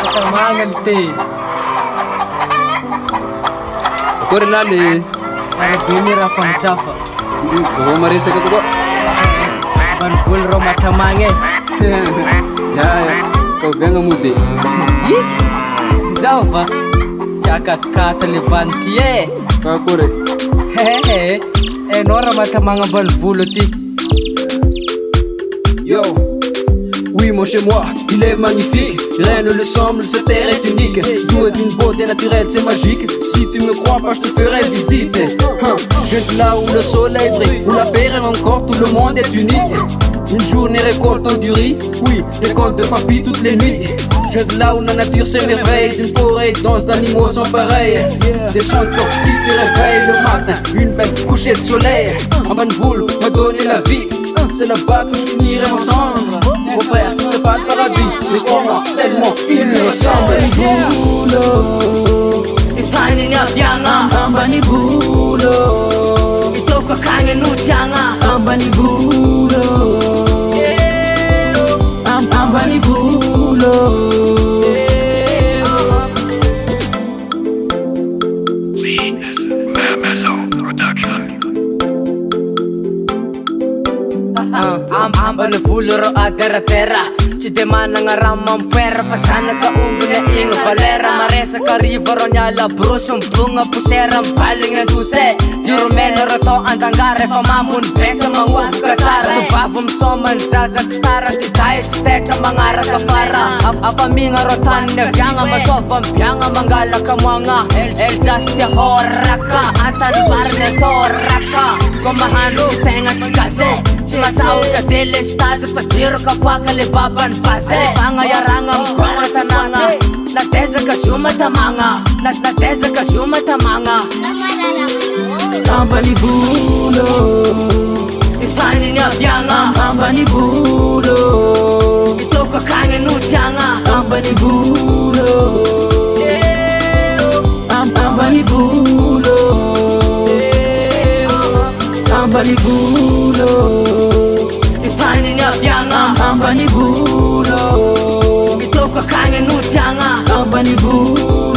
Atamangal te. Akory laly. Tsara be ny raha famotsafa. Vao maresaka kokoa. Mbanivolo rô matamagna Ya, kau vianga mudi. Zaho va tsy akatikata le banty Akory. Enao raha matamagna mbanivolo ty. Yo, oui mon chez moi, il est magnifique. Rien ne le semble, cette terre est unique. Tout est d'une beauté naturelle, c'est magique. Si tu me crois pas, je te ferai visite. Je viens de là où le soleil brille, où la paix règne encore, tout le monde est unique. Une journée récoltant du riz, oui, récolte de papy toutes les nuits. Je viens de là où la nature s'émerveille, d'une forêt dense d'animaux sans pareil. Des chants de coqs qui te réveillent le matin, une belle couchée de soleil. Mbanivolo m'a donné la vie, c'est là-bas que je finirai ensemble. Mon frère, c'est pas le paradis, mais comment tellement il me ressemble. Mbanivolo itani ni avyanga Mbanivolo itoka kange nutyanga Mbanivolo Mbanivolo Mbanivolo ro adera-dera. Tsy de managna raha mampera fa zanaka omby na igny valera. Maresaka riva ro niala brosy mibogna posera mibaligna andose. Jiro mena ro tao andangara efa mamony betsa magnovoka tsara. Tovavy misoma ny zaza tsy tara ty day tsy tetra magnaraka fara. Afamigna ro taniny aviagna masova mibiagna mangalaka moagna. Eljasy tia horaka antany mariny atoraka. Ko mahandro tegna tsy gaze tsy matsahotra de lestage fa jiro kapoaka le babany base. Fagnayaragna migogna tanagna natezaka zio matamagna natezaka zio matamagna. Mbanivolo itani ni avyagna Mbanivolo itoko akagny nutyagna Mbanivolo Mbanivolo Mbanivolo itani ni avyagna Mbanivolo itoko akagny nutyagna Mbanivolo